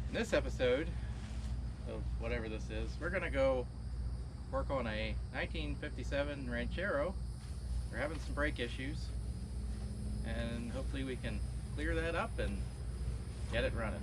In this episode of whatever this is, we're gonna go work on a 1957 Ranchero. We're having some brake issues, and hopefully we can clear that up and get it running.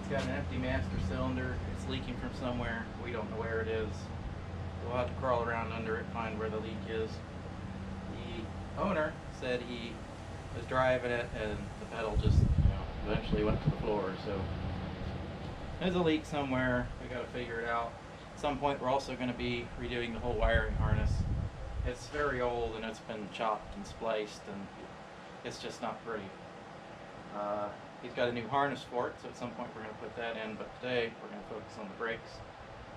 Got an empty master cylinder. It's leaking from somewhere. We don't know where it is. We'll have to crawl around under it, find where the leak is. The owner said he was driving it and the pedal just eventually went to the floor. So there's a leak somewhere. We got to figure it out. At some point we're also going to be redoing the whole wiring harness. It's very old and it's been chopped and spliced and it's just not pretty. He's got a new harness for it, so at some point we're going to put that in, but today we're going to focus on the brakes.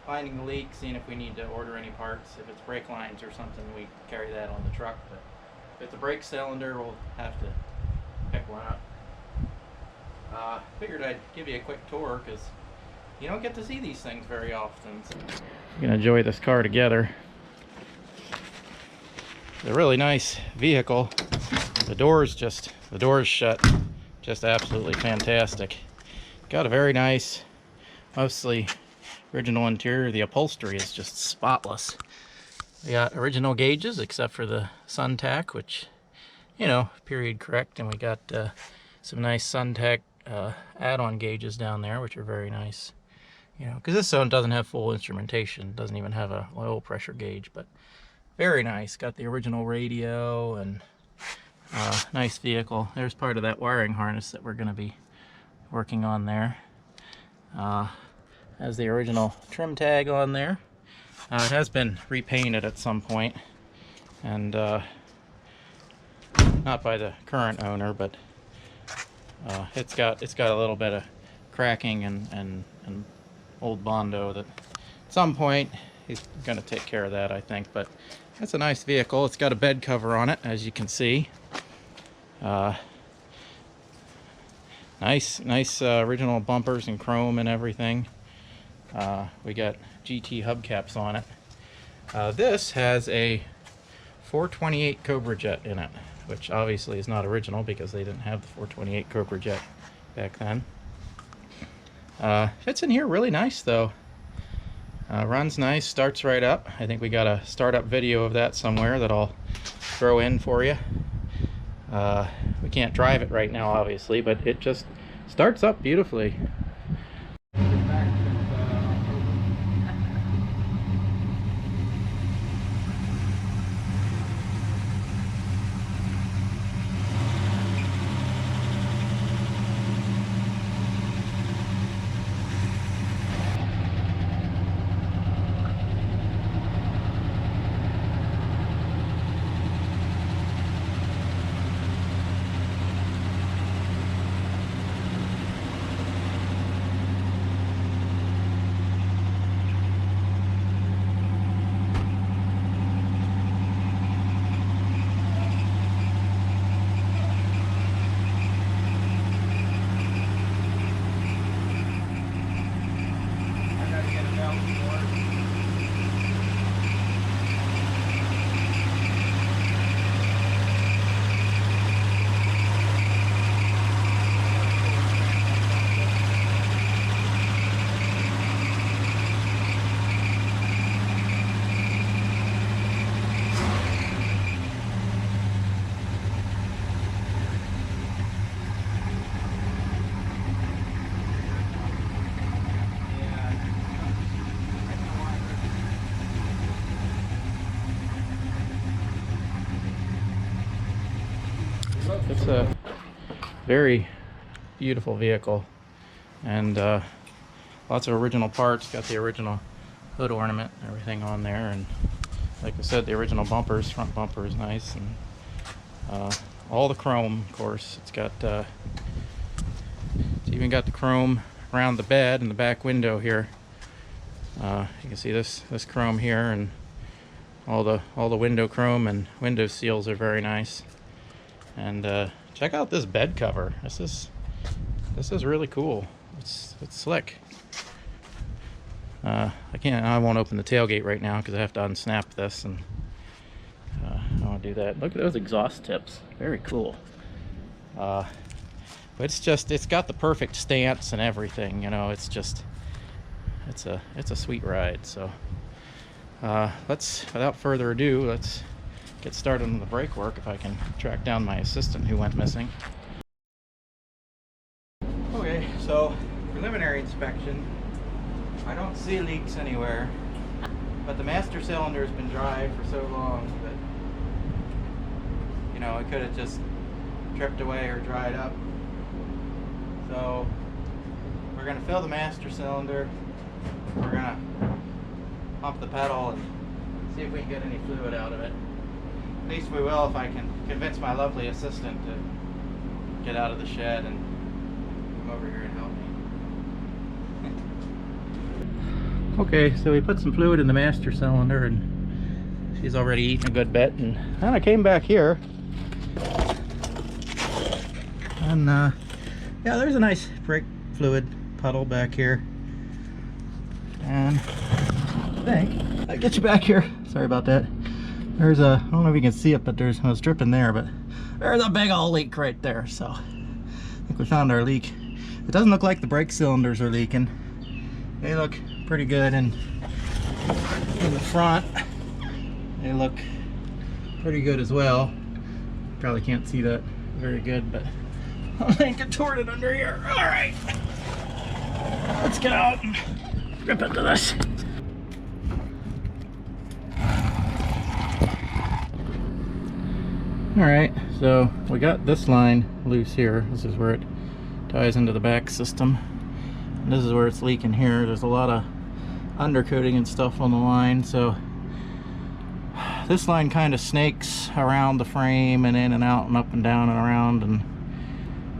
Finding the leak, seeing if we need to order any parts. If it's brake lines or something, we carry that on the truck, but if it's a brake cylinder, we'll have to pick one up. Figured I'd give you a quick tour, because you don't get to see these things very often. So we're going to enjoy this car together. It's a really nice vehicle. The door's shut. Just absolutely fantastic. Got a very nice, mostly original interior. The upholstery is just spotless. We got original gauges except for the SunTac, which, period correct. And we got some nice SunTac add-on gauges down there, which are very nice. Because this one doesn't have full instrumentation. Doesn't even have a oil pressure gauge, but very nice. Got the original radio and nice vehicle. There's part of that wiring harness that we're going to be working on there. Has the original trim tag on there. It has been repainted at some point, and not by the current owner, but it's got a little bit of cracking and old Bondo that at some point he's going to take care of that, I think. But it's a nice vehicle. It's got a bed cover on it, as you can see. Nice original bumpers and chrome and everything. We got GT hubcaps on it. This has a 428 Cobra Jet in it, which obviously is not original because they didn't have the 428 Cobra Jet back then. Fits in here really nice though. Runs nice, starts right up. I think we got a startup video of that somewhere that I'll throw in for you. We can't drive it right now, obviously, but it just starts up beautifully. It's a very beautiful vehicle, and lots of original parts. Got the original hood ornament and everything on there, and like I said, the original bumpers. Front bumper is nice, and all the chrome, of course. It's got it's even got the chrome around the bed and the back window here. You can see this chrome here, and All the window chrome and window seals are very nice. And check out this bed cover. This is really cool. It's slick. I won't open the tailgate right now because I have to unsnap this, and I want to do that. Look at those exhaust tips. Very cool. But it's got the perfect stance and everything, you know. It's a sweet ride. So without further ado, let's get started on the brake work, if I can track down my assistant who went missing. Okay, so preliminary inspection. I don't see leaks anywhere, but the master cylinder has been dry for so long that, you know, it could have just tripped away or dried up. So we're going to fill the master cylinder. We're going to pump the pedal and see if we can get any fluid out of it. At least we will if I can convince my lovely assistant to get out of the shed and come over here and help me. Okay, so we put some fluid in the master cylinder, and she's already eaten a good bit, and I came back here, and yeah, there's a nice brake fluid puddle back here, and I think I'll get you back here. Sorry about that. There's a, I don't know if you can see it, but there's, well, it's dripping there, but there's a big old leak right there. So I think we found our leak. It doesn't look like the brake cylinders are leaking. They look pretty good, and in the front they look pretty good as well. Probably can't see that very good, but I'll get contorted under here. All right, let's get out and rip into this. All right, so we got this line loose here. This is where it ties into the back system. And this is where it's leaking here. There's a lot of undercoating and stuff on the line, so this line kind of snakes around the frame and in and out and up and down and around, and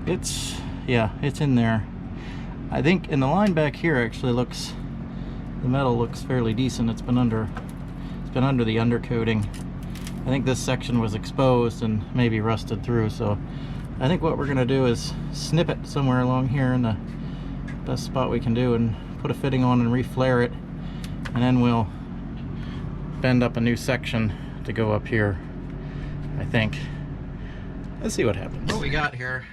it's, yeah, it's in there. I think in the line back here actually looks, the metal looks fairly decent. It's been under the undercoating. I think this section was exposed and maybe rusted through, so I think what we're gonna do is snip it somewhere along here in the best spot we can do and put a fitting on and reflare it, and then we'll bend up a new section to go up here, I think. Let's see what happens. What we got here,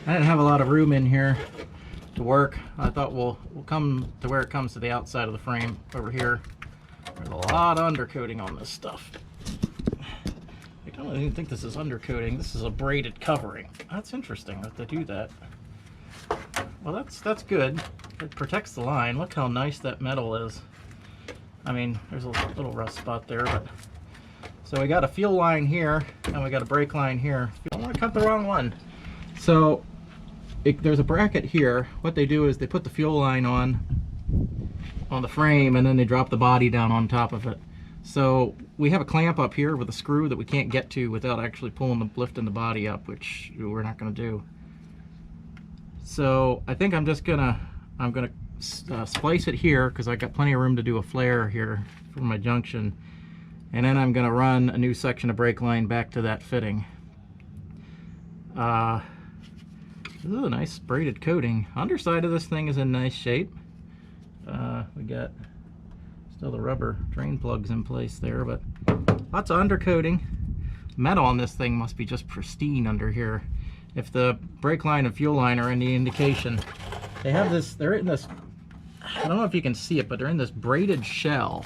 I didn't have a lot of room in here to work. I thought we'll come to where it comes to the outside of the frame over here. There's a lot of undercoating on this stuff. I don't even think this is undercoating. This is a braided covering. That's interesting that they do that. Well, that's good. It protects the line. Look how nice that metal is. I mean, there's a little rust spot there, but so we got a fuel line here and we got a brake line here. You don't want to cut the wrong one. So there's a bracket here. What they do is they put the fuel line on the frame, and then they drop the body down on top of it. So we have a clamp up here with a screw that we can't get to without actually lifting the body up, which we're not going to do. So I think I'm gonna splice it here because I got plenty of room to do a flare here for my junction, and then I'm gonna run a new section of brake line back to that fitting. This is a nice braided coating. Underside of this thing is in nice shape. We got still the rubber drain plugs in place there, but lots of undercoating. Metal on this thing must be just pristine under here. If the brake line and fuel line are any indication, they have this, they're in this, I don't know if you can see it, but they're in this braided shell,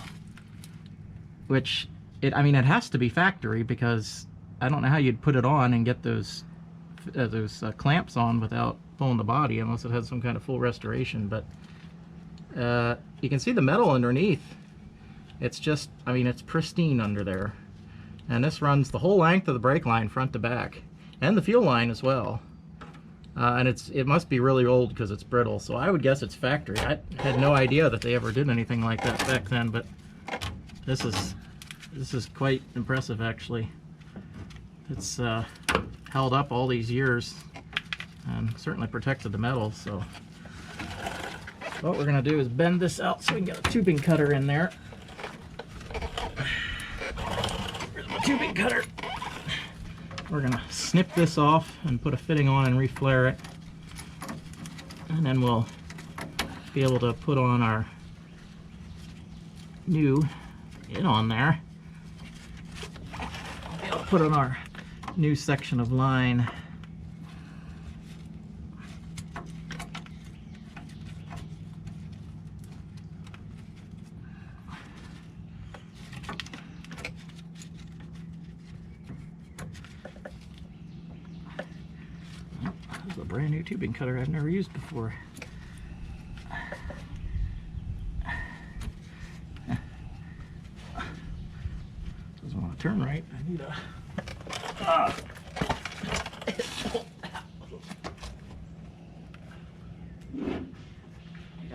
which, I mean, it has to be factory, because I don't know how you'd put it on and get those clamps on without pulling the body, unless it has some kind of full restoration. But you can see the metal underneath. It's just, I mean, it's pristine under there. And this runs the whole length of the brake line, front to back, and the fuel line as well. And it must be really old because it's brittle, so I would guess it's factory. I had no idea that they ever did anything like that back then, but this is quite impressive, actually. It's held up all these years and certainly protected the metal. So what we're gonna do is bend this out so we can get a tubing cutter in there. tubing cutter. We're gonna snip this off and put a fitting on and reflare it. And then we'll be able to put on our new on there. We'll be able to put on our new section of line. This is a brand new tubing cutter I've never used before. Doesn't want to turn right. I need a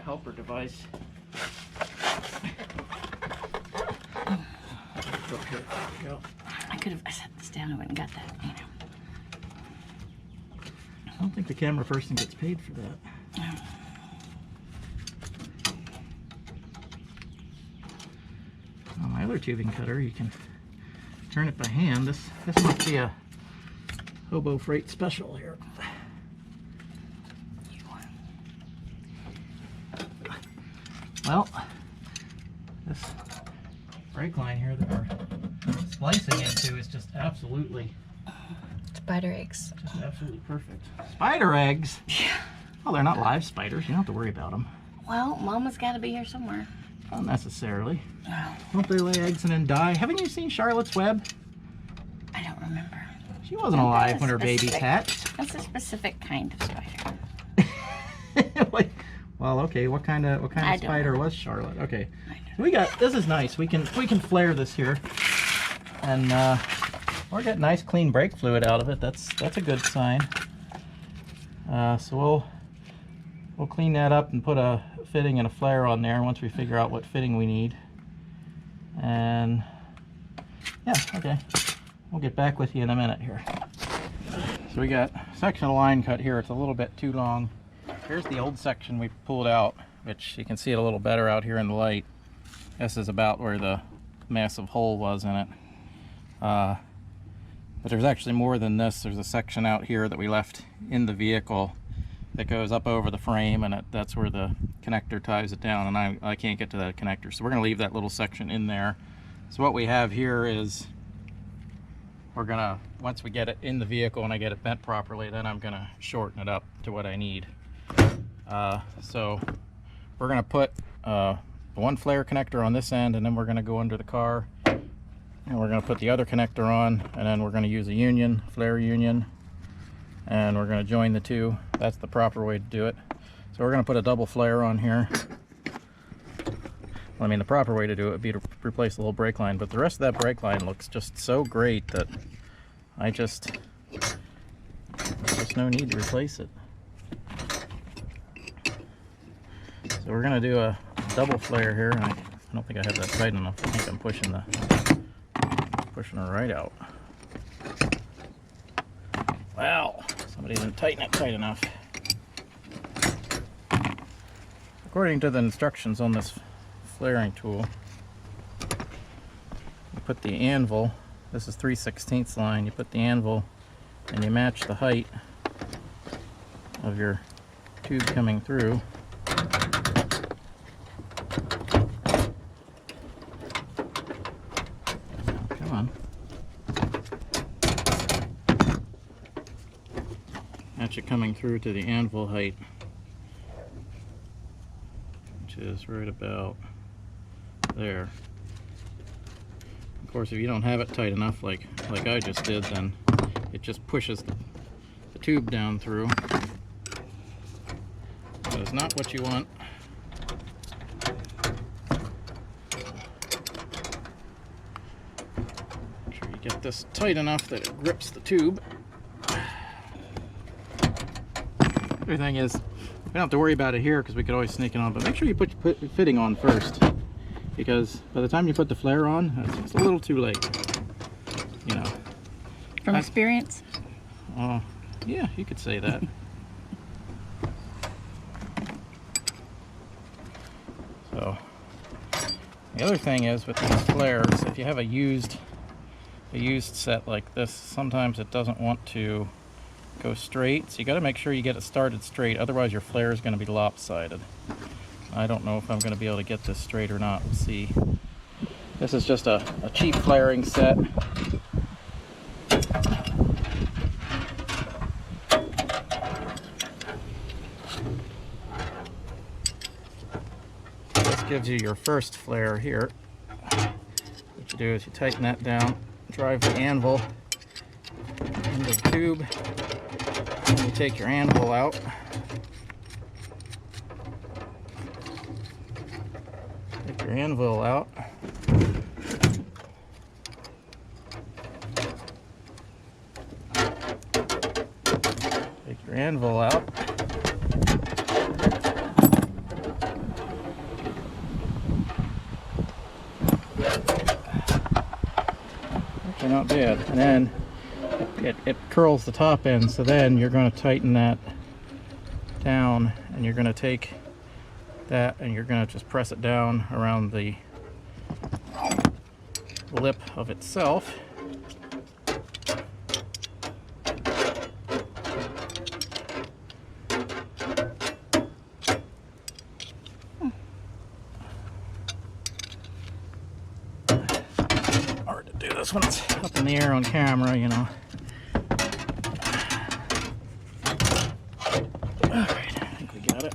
helper device. There we go. I could have set this down and went and got that, you know. I don't think the camera person gets paid for that. On my other tubing cutter, you can turn it by hand. This must be a Hobo Freight special here. Well, this brake line here that we're splicing into is just absolutely spider eggs. Just absolutely perfect. Spider eggs? Yeah. Well, they're not live spiders. You don't have to worry about them. Well, Mama's got to be here somewhere. Not necessarily. Oh. Don't they lay eggs and then die? Haven't you seen Charlotte's Web? I don't remember. She wasn't alive when her babies hatched. That's a specific kind of spider. Well, okay. What kind of spider was Charlotte? Okay. I don't This is nice. We can flare this here, and we'll get nice clean brake fluid out of it. That's a good sign. So we'll clean that up and put a fitting and a flare on there once we figure out what fitting we need. And yeah, okay. We'll get back with you in a minute here. So we got a section of line cut here. It's a little bit too long. Here's the old section we pulled out, which you can see it a little better out here in the light. This is about where the massive hole was in it. But there's actually more than this. There's a section out here that we left in the vehicle that goes up over the frame, and that's where the connector ties it down, and I can't get to that connector. So we're gonna leave that little section in there. So what we have here is, we're gonna, once we get it in the vehicle and I get it bent properly, then I'm gonna shorten it up to what I need. So we're gonna put one flare connector on this end, and then we're gonna go under the car, and we're gonna put the other connector on, and then we're gonna use a union, flare union, and we're gonna join the two. That's the proper way to do it. So we're gonna put a double flare on here. Well, I mean, the proper way to do it would be to replace the whole brake line, but the rest of that brake line looks just so great that there's just no need to replace it. So we're gonna do a double flare here. I don't think I have that tight enough. I think I'm pushing her right out. Wow, somebody didn't tighten it tight enough. According to the instructions on this flaring tool, you put the anvil, this is 3/16 line, you put the anvil and you match the height of your tube coming through. Come on. Match it coming through to the anvil height, which is right about there. Of course, if you don't have it tight enough like I just did, then it just pushes the tube down through. That is not what you want. Make sure you get this tight enough that it grips the tube. The thing is, we don't have to worry about it here because we could always sneak it on, but make sure you put the fitting on first, because by the time you put the flare on, it's a little too late, you know. From experience? Yeah, you could say that. So, the other thing is with these flares, if you have a used a used set like this, sometimes it doesn't want to go straight, so you got to make sure you get it started straight, otherwise your flare is going to be lopsided. I don't know if I'm going to be able to get this straight or not. We'll see. This is just a cheap flaring set. This gives you your first flare here. What you do is you tighten that down, drive the anvil into the tube, and you take your anvil out. Take your anvil out. Take your anvil out. Actually not bad. And then it curls the top end, so then you're going to tighten that down, and you're going to take that and you're going to just press it down around the lip of itself. Hard to do this when it's up in the air on camera, you know. Alright, I think we got it.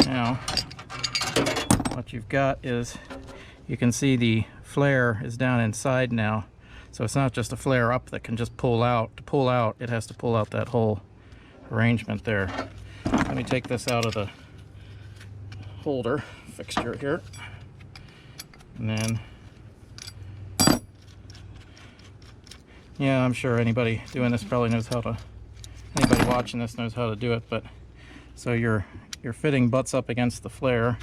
Now, what you've got is, you can see the flare is down inside now. So it's not just a flare up that can just pull out. To pull out, it has to pull out that whole arrangement there. Let me take this out of the holder fixture here. And then, yeah, I'm sure anybody doing this probably knows how to, anybody watching this knows how to do it, but so your fitting butts up against the flare,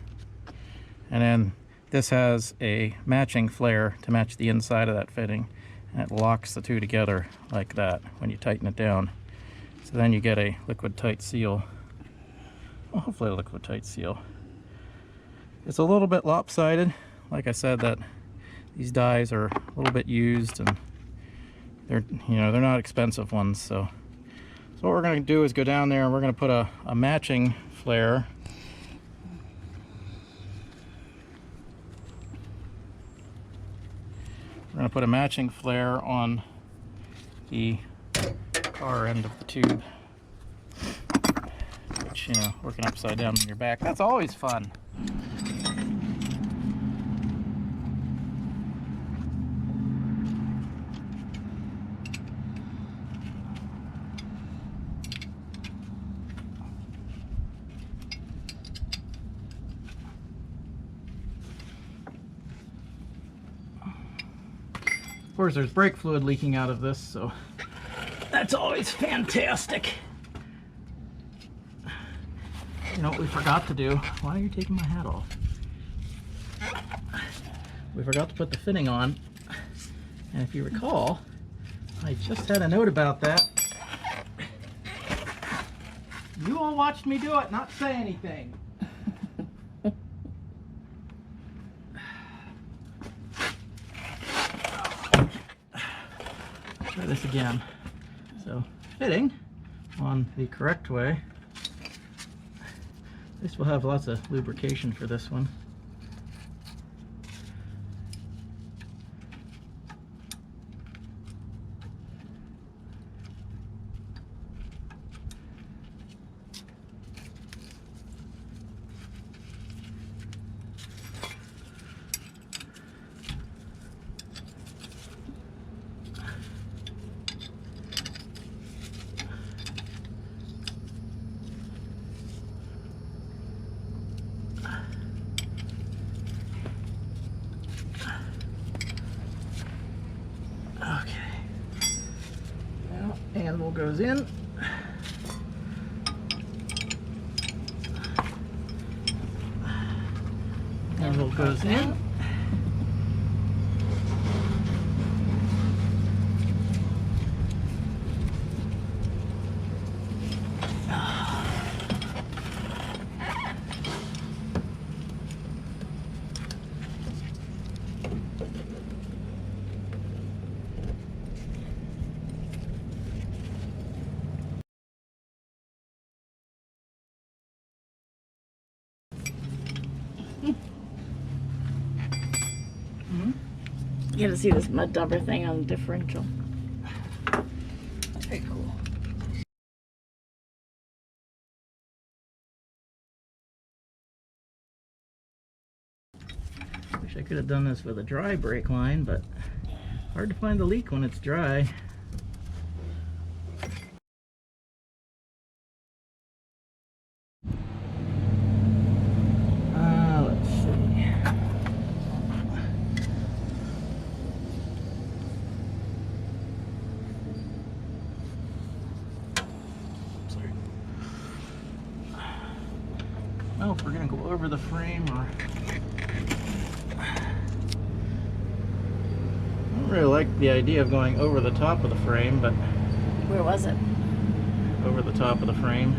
and then this has a matching flare to match the inside of that fitting, and it locks the two together like that when you tighten it down. So then you get a liquid tight seal. Well, hopefully a liquid tight seal. It's a little bit lopsided. Like I said, that these dies are a little bit used, and they're not expensive ones. So what we're going to do is go down there and we're going to put a matching flare. We're going to put a matching flare on the car end of the tube, which, you know, working upside down on your back, that's always fun. Of course, there's brake fluid leaking out of this, so that's always fantastic. You know what we forgot to do? Why are you taking my hat off? We forgot to put the fitting on. And if you recall, I just had a note about that. You all watched me do it, not say anything. Try this again. So, fitting on the correct way. This will have lots of lubrication for this one. Anvil goes in. Anvil goes in. You gotta see this mud dauber thing on the differential. It's very cool. Wish I could have done this with a dry brake line, but hard to find the leak when it's dry. Let's see. Sorry. Well, if we're gonna go over the frame, or I don't really like the idea of going over the top of the frame, but Where was it? over the top of the frame.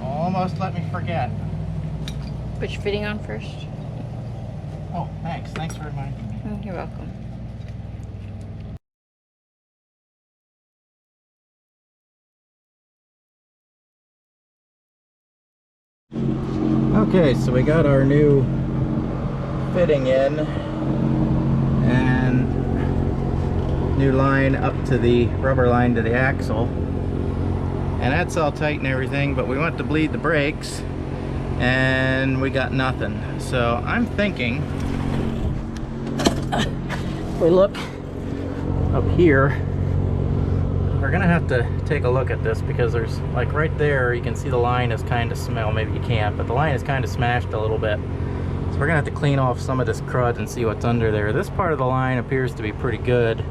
Almost let me forget. Put your fitting on first. Oh, thanks. Thanks for reminding me. Oh, you're welcome. Okay, so we got our new fitting in and new line up to the rubber line to the axle, and that's all tight and everything, but we went to bleed the brakes and we got nothing. So I'm thinking if we look up here, we're gonna have to take a look at this, because there's, like right there, you can see the line is kind of maybe you can't, but the line is kind of smashed a little bit. So we're gonna have to clean off some of this crud and see what's under there. This part of the line appears to be pretty good,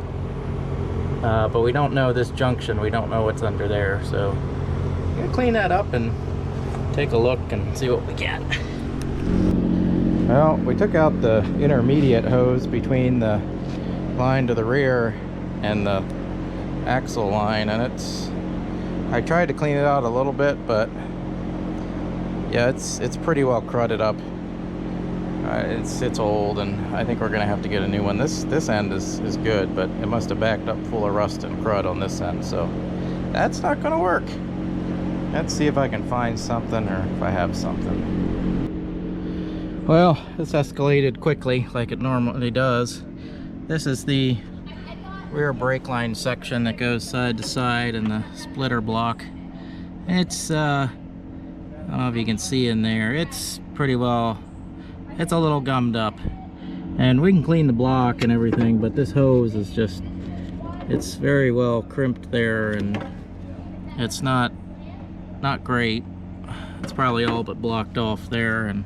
but we don't know this junction. We don't know what's under there, so I'm gonna clean that up and take a look and see what we get. Well, we took out the intermediate hose between the line to the rear and the axle line, and I tried to clean it out a little bit, but yeah, it's pretty well crudded up. It's old, and I think we're gonna have to get a new one. This end is good, but it must have backed up full of rust and crud on this end, so that's not gonna work. Let's see if I can find something, or if I have something. Well, this escalated quickly like it normally does. This is the rear brake line section that goes side to side in the splitter block. It's I don't know if you can see in there, it's pretty well, it's a little gummed up, and we can clean the block and everything, but this hose is just, it's very well crimped there, and it's not great. It's probably all but blocked off there, and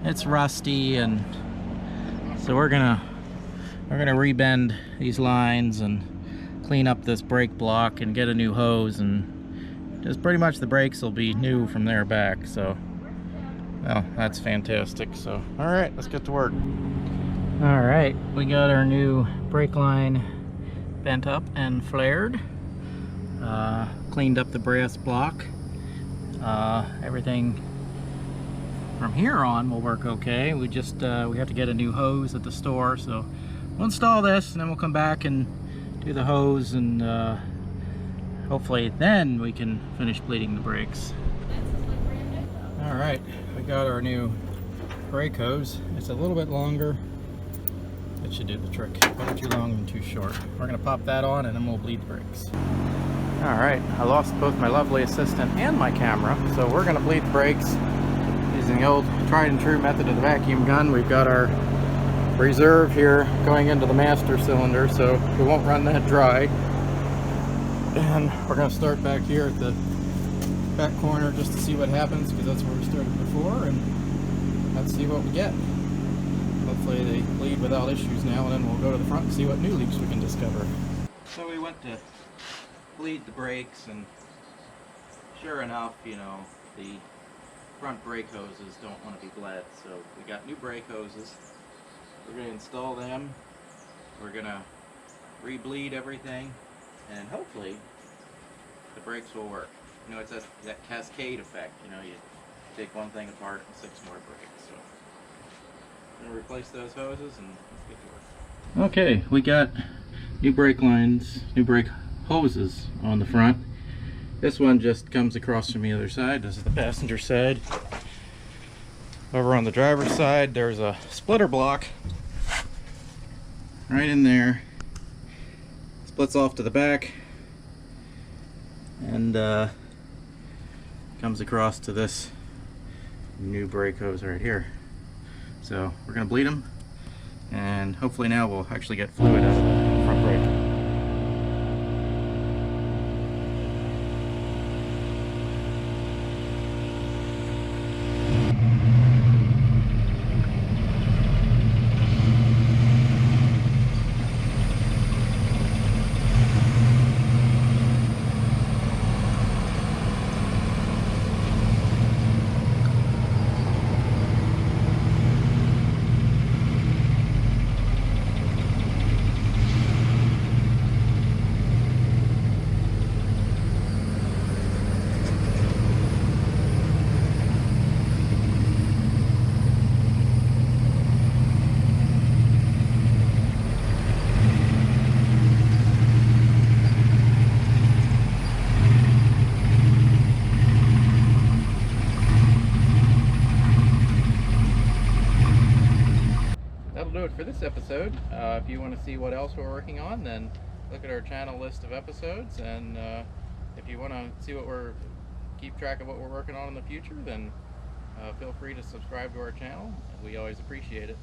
it's rusty, and so we're gonna rebend these lines and clean up this brake block and get a new hose, and just pretty much the brakes will be new from there back. So, well, that's fantastic. So, all right, let's get to work. All right, we got our new brake line bent up and flared. Cleaned up the brass block. Everything from here on will work okay. We just we have to get a new hose at the store, so we'll install this and then we'll come back and do the hose, and hopefully then we can finish bleeding the brakes. All right, we got our new brake hose. It's a little bit longer. It should do the trick. Not too long and too short. We're gonna pop that on and then we'll bleed the brakes. All right, I lost both my lovely assistant and my camera, so we're gonna bleed the brakes using the old tried and true method of the vacuum gun. We've got our reserve here going into the master cylinder, so we won't run that dry. And we're going to start back here at the back corner just to see what happens, because that's where we started before, and let's see what we get. Hopefully they bleed without issues now, and then we'll go to the front and see what new leaks we can discover. So we went to bleed the brakes, and sure enough, you know, the front brake hoses don't want to be bled, so we got new brake hoses. We're going to install them we're gonna re-bleed everything, and hopefully the brakes will work. You know, it's that cascade effect. You know, you take one thing apart and 6 more breaks. So I'm gonna replace those hoses and let's get to work. Okay, we got new brake lines, new brake hoses on the front. This one just comes across from the other side. This is the passenger side. Over on the driver's side, there's a splitter block right in there. Splits off to the back and comes across to this new brake hose right here. So we're gonna bleed them, and hopefully now we'll actually get fluid out of the front brake. That'll do it for this episode. If you want to see what else we're working on, then look at our channel list of episodes, and if you want to see keep track of what we're working on in the future, then feel free to subscribe to our channel. We always appreciate it.